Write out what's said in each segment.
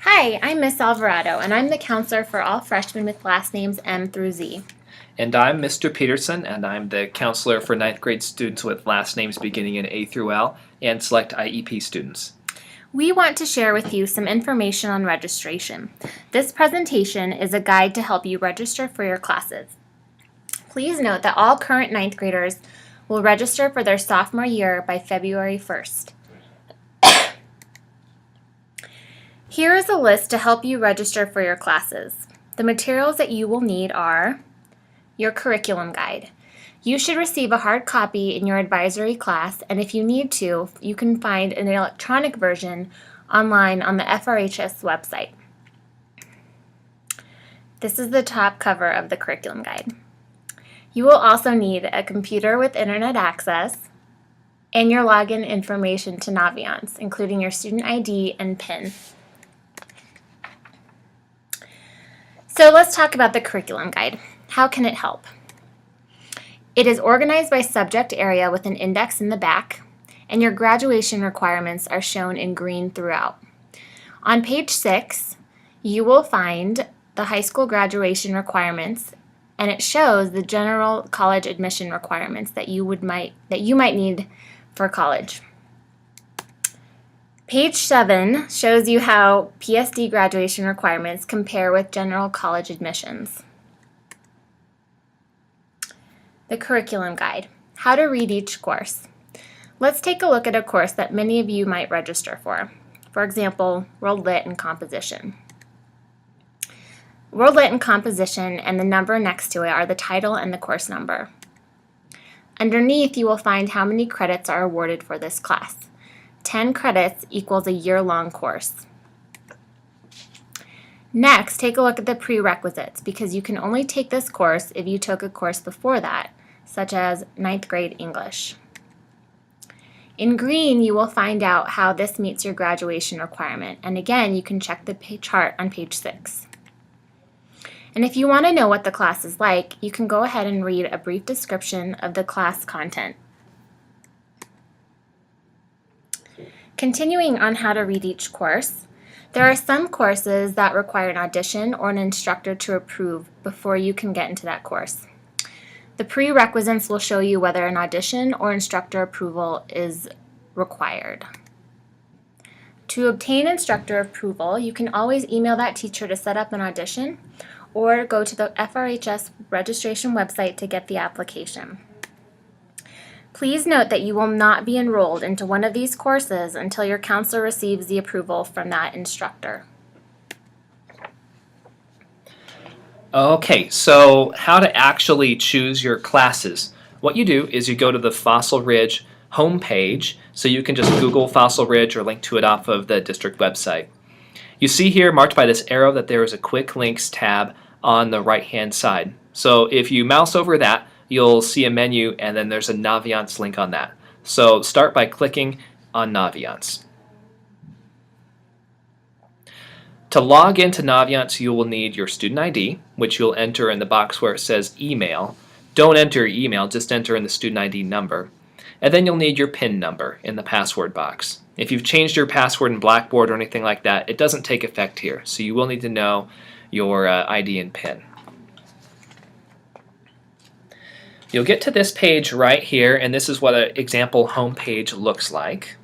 Hi, I'm Miss Alvarado, and I'm the counselor for all freshmen with last names M through Z. And I'm Mr. Peterson, and I'm the counselor for ninth grade students with last names beginning in A through L and select IEP students. We want to share with you some information on registration. This presentation is a guide to help you register for your classes. Please note that all current ninth graders will register for their sophomore year by February 1st. Here is a list to help you register for your classes. The materials that you will need are your curriculum guide. You should receive a hard copy in your advisory class, and if you need to, you can find an electronic version online on the FRHS website. This is the top cover of the curriculum guide. You will also need a computer with internet access and your login information to Naviance, including your student ID and PIN. So let's talk about the curriculum guide. How can it help? It is organized by subject area with an index in the back, and your graduation requirements are shown in green throughout. On page 6, you will find the high school graduation requirements, and it shows the general college admission requirements that you might need for college. Page 7 shows you how PSD graduation requirements compare with general college admissions. The curriculum guide, how to read each course. Let's take a look at a course that many of you might register for. For example, World Lit and Composition. World Lit and Composition and the number next to it are the title and the course number. Underneath, you will find how many credits are awarded for this class. 10 credits equals a year-long course. Next, take a look at the prerequisites, because you can only take this course if you took a course before that, such as 9th grade English. In green, you will find out how this meets your graduation requirement, and again, you can check the chart on page 6. And if you want to know what the class is like, you can go ahead and read a brief description of the class content. Continuing on how to read each course, there are some courses that require an audition or an instructor to approve before you can get into that course. The prerequisites will show you whether an audition or instructor approval is required. To obtain instructor approval, you can always email that teacher to set up an audition or go to the FRHS registration website to get the application. Please note that you will not be enrolled into one of these courses until your counselor receives the approval from that instructor. Okay, so how to actually choose your classes. What you do is you go to the Fossil Ridge homepage, so you can just Google Fossil Ridge or link to it off of the district website. You see here marked by this arrow that there is a quick links tab on the right hand side. So if you mouse over that, you'll see a menu and then there's a Naviance link on that. So start by clicking on Naviance. To log into Naviance, you will need your student ID, which you'll enter in the box where it says email. Don't enter your email, just enter in the student ID number. And then you'll need your PIN number in the password box. If you've changed your password in Blackboard or anything like that, it doesn't take effect here. So you will need to know your ID and PIN. You'll get to this page right here, and this is what an example home page looks like.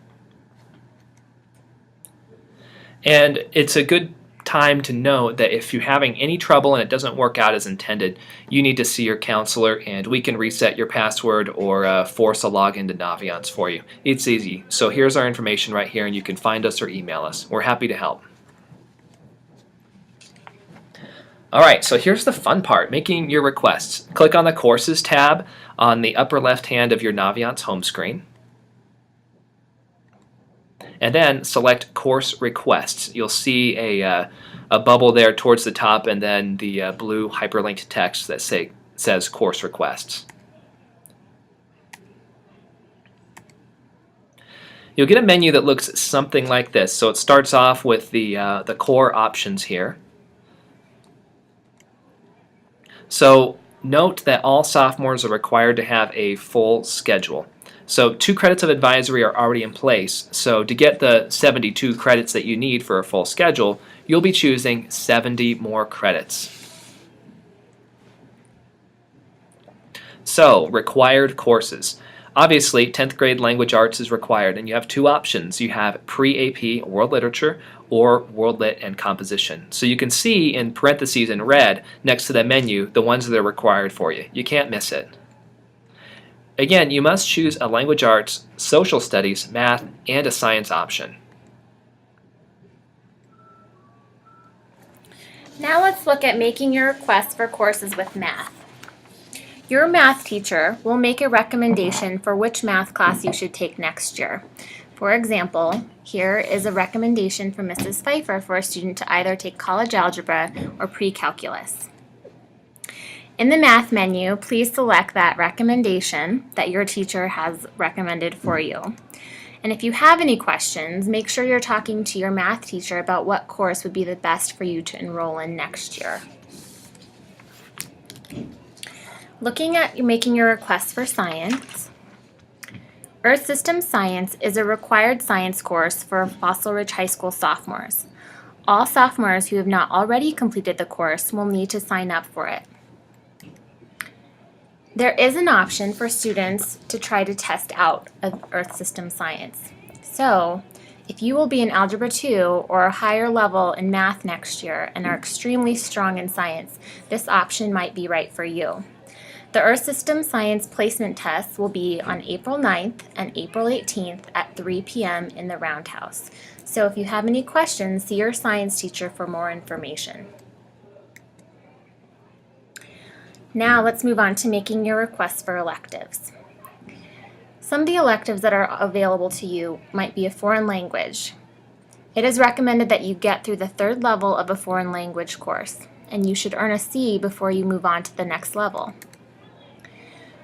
And it's a good time to know that if you're having any trouble and it doesn't work out as intended, you need to see your counselor and we can reset your password or force a login to Naviance for you. It's easy. So here's our information right here and you can find us or email us. We're happy to help. Alright, so here's the fun part, making your requests. Click on the Courses tab on the upper left hand of your Naviance home screen. And then select Course Requests. You'll see a bubble there towards the top and then the blue hyperlinked text that says Course Requests. You'll get a menu that looks something like this. So it starts off with the core options here. So note that all sophomores are required to have a full schedule. So 2 credits of advisory are already in place. So to get the 72 credits that you need for a full schedule, you'll be choosing 70 more credits. So, required courses. Obviously, 10th grade language arts is required, and you have 2 options. You have pre-AP World Literature or World Lit and Composition. So you can see in parentheses in red next to the menu the ones that are required for you. You can't miss it. Again, you must choose a language arts, social studies, math, and a science option. Now let's look at making your request for courses with math. Your math teacher will make a recommendation for which math class you should take next year. For example, here is a recommendation from Mrs. Pfeiffer for a student to either take college algebra or pre-calculus. In the math menu, please select that recommendation that your teacher has recommended for you. And if you have any questions, make sure you're talking to your math teacher about what course would be the best for you to enroll in next year. Looking at making your request for science, Earth System Science is a required science course for Fossil Ridge High School sophomores. All sophomores who have not already completed the course will need to sign up for it. There is an option for students to try to test out of Earth System Science. So, if you will be in Algebra 2 or a higher level in math next year and are extremely strong in science, this option might be right for you. The Earth System Science placement tests will be on April 9th and April 18th at 3 p.m. in the Roundhouse. So if you have any questions, see your science teacher for more information. Now let's move on to making your requests for electives. Some of the electives that are available to you might be a foreign language. It is recommended that you get through the 3rd level of a foreign language course, and you should earn a C before you move on to the next level.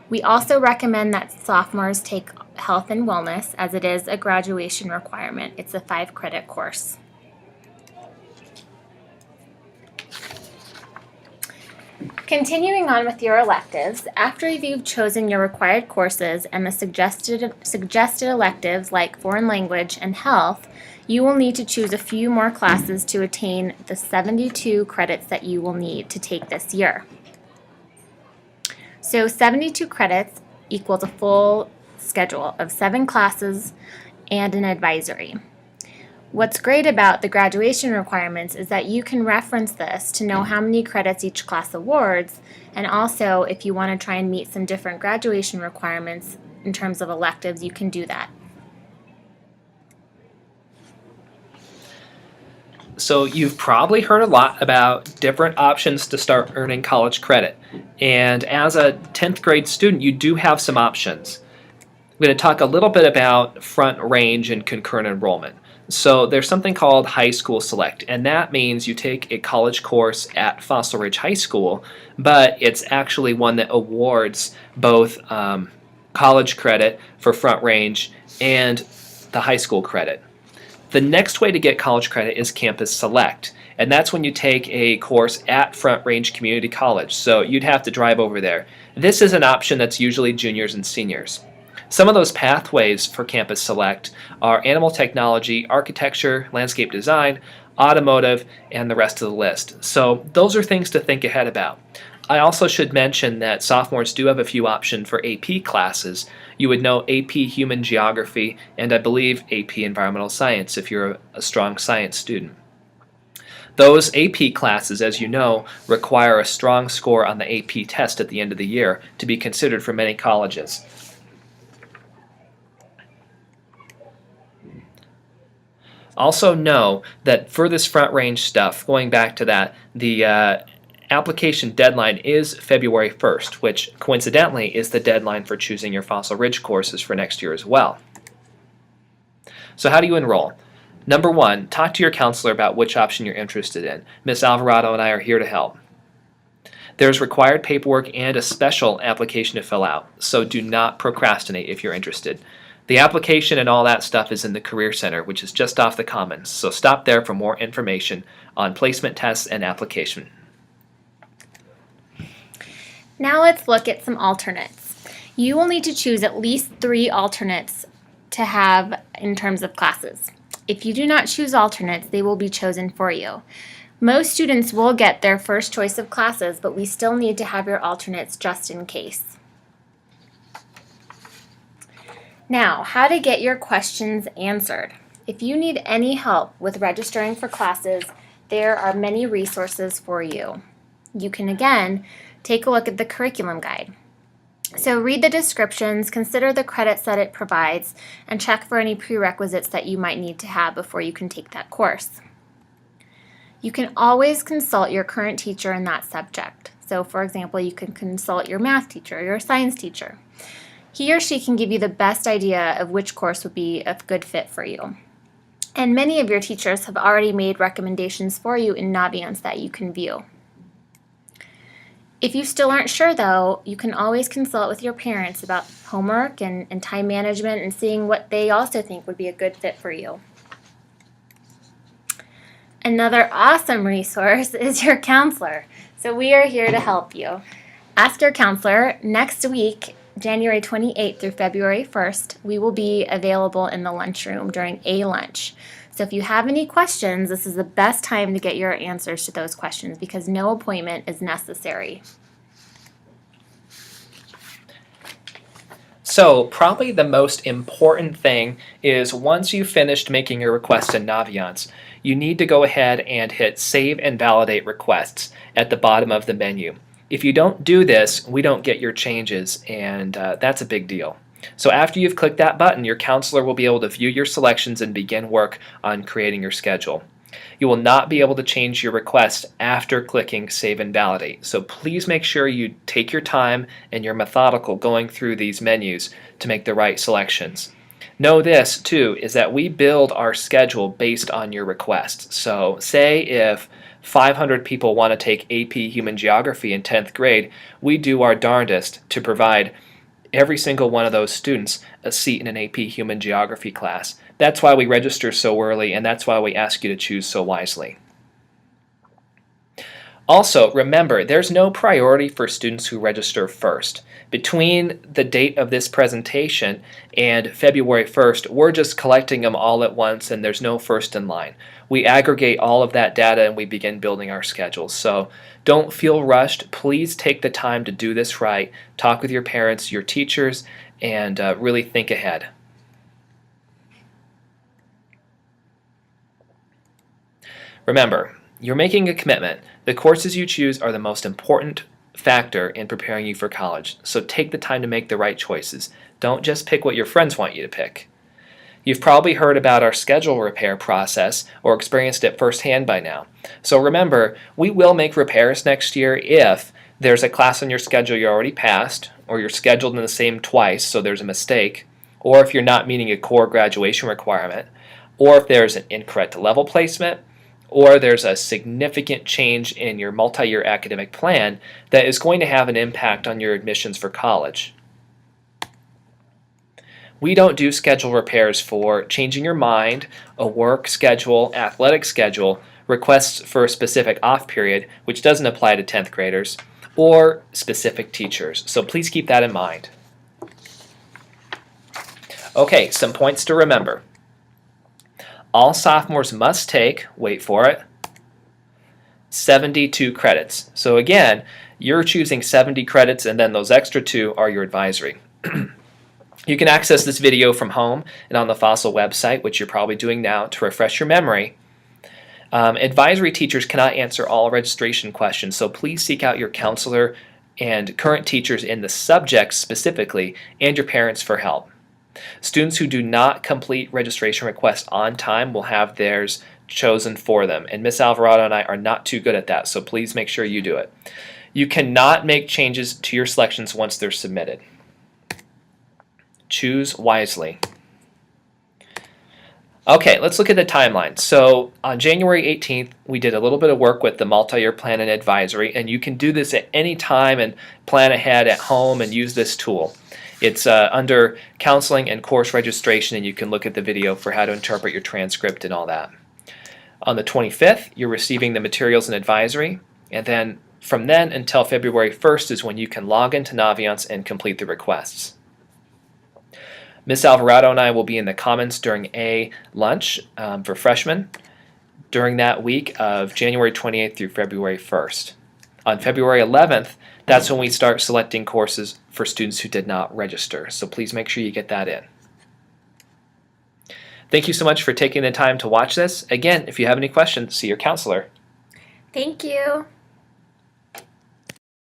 We also recommend that sophomores take health and wellness, as it is a graduation requirement. It's a 5-credit course. Continuing on with your electives, after you've chosen your required courses and the suggested electives like foreign language and health, you will need to choose a few more classes to attain the 72 credits that you will need to take this year. So 72 credits equals a full schedule of 7 classes and an advisory. What's great about the graduation requirements is that you can reference this to know how many credits each class awards, and also if you want to try and meet some different graduation requirements in terms of electives, you can do that. So you've probably heard a lot about different options to start earning college credit. And as a 10th grade student, you do have some options. I'm going to talk a little bit about front range and concurrent enrollment. So there's something called High School Select, and that means you take a college course at Fossil Ridge High School, but it's actually one that awards both college credit for front range and the high school credit. The next way to get college credit is Campus Select, and that's when you take a course at Front Range Community College, so you'd have to drive over there. This is an option that's usually juniors and seniors. Some of those pathways for Campus Select are animal technology, architecture, landscape design, automotive, and the rest of the list. So those are things to think ahead about. I also should mention that sophomores do have a few options for AP classes. You would know AP Human Geography and I believe AP Environmental Science if you're a strong science student. Those AP classes, as you know, require a strong score on the AP test at the end of the year to be considered for many colleges. Also know that for this front range stuff, going back to that, the application deadline is February 1st, which coincidentally is the deadline for choosing your Fossil Ridge courses for next year as well. So how do you enroll? Number 1, talk to your counselor about which option you're interested in. Ms. Alvarado and I are here to help. There's required paperwork and a special application to fill out, so do not procrastinate if you're interested. The application and all that stuff is in the Career Center, which is just off the Commons, so stop there for more information on placement tests and application. Now let's look at some alternates. You will need to choose at least 3 alternates to have in terms of classes. If you do not choose alternates, they will be chosen for you. Most students will get their first choice of classes, but we still need to have your alternates just in case. Now, how to get your questions answered. If you need any help with registering for classes, there are many resources for you. You can again take a look at the curriculum guide. So read the descriptions, consider the credits that it provides, and check for any prerequisites that you might need to have before you can take that course. You can always consult your current teacher in that subject. So for example, you can consult your math teacher or your science teacher. He or she can give you the best idea of which course would be a good fit for you. And many of your teachers have already made recommendations for you in Naviance that you can view. If you still aren't sure though, you can always consult with your parents about homework and time management and seeing what they also think would be a good fit for you. Another awesome resource is your counselor. So we are here to help you. Ask your counselor. Next week, January 28th through February 1st, we will be available in the lunchroom during a lunch. So if you have any questions, this is the best time to get your answers to those questions because no appointment is necessary. So probably the most important thing is once you've finished making your request in Naviance, you need to go ahead and hit Save and Validate Requests at the bottom of the menu. If you don't do this, we don't get your changes, and that's a big deal. So after you've clicked that button, your counselor will be able to view your selections and begin work on creating your schedule. You will not be able to change your request after clicking Save and Validate. So please make sure you take your time and you're methodical going through these menus to make the right selections. Know this too, is that we build our schedule based on your requests. So say if 500 people want to take AP Human Geography in 10th grade, we do our darndest to provide every single one of those students a seat in an AP Human Geography class. That's why we register so early, and that's why we ask you to choose so wisely. Also, remember, there's no priority for students who register first. Between the date of this presentation and February 1st, we're just collecting them all at once, and there's no first in line. We aggregate all of that data and we begin building our schedules. So don't feel rushed. Please take the time to do this right. Talk with your parents, your teachers, and really think ahead. Remember, you're making a commitment. The courses you choose are the most important factor in preparing you for college, so take the time to make the right choices. Don't just pick what your friends want you to pick. You've probably heard about our schedule repair process or experienced it firsthand by now. So remember, we will make repairs next year if there's a class on your schedule you already passed, or you're scheduled in the same twice, so there's a mistake, or if you're not meeting a core graduation requirement, or if there's an incorrect level placement, or there's a significant change in your multi-year academic plan that is going to have an impact on your admissions for college. We don't do schedule repairs for changing your mind, a work schedule, athletic schedule, requests for a specific off period, which doesn't apply to 10th graders, or specific teachers. So please keep that in mind. Okay, some points to remember. All sophomores must take, wait for it, 72 credits. So again, you're choosing 70 credits and then those extra 2 are your advisory. You can access this video from home and on the Fossil website, which you're probably doing now to refresh your memory. Advisory teachers cannot answer all registration questions, so please seek out your counselor and current teachers in the subject specifically and your parents for help. Students who do not complete registration requests on time will have theirs chosen for them, and Miss Alvarado and I are not too good at that, so please make sure you do it. You cannot make changes to your selections once they're submitted. Choose wisely. Okay, let's look at the timeline. So on January 18th, we did a little bit of work with the multi-year plan and advisory, and you can do this at any time and plan ahead at home and use this tool. It's under counseling and course registration, and you can look at the video for how to interpret your transcript and all that. On the 25th, you're receiving the materials and advisory, and then From then until February 1st is when you can log into Naviance and complete the requests. Ms. Alvarado and I will be in the Commons during a lunch for freshmen during that week of January 28th through February 1st. On February 11th, that's when we start selecting courses for students who did not register, so please make sure you get that in. Thank you so much for taking the time to watch this. Again, if you have any questions, see your counselor. Thank you.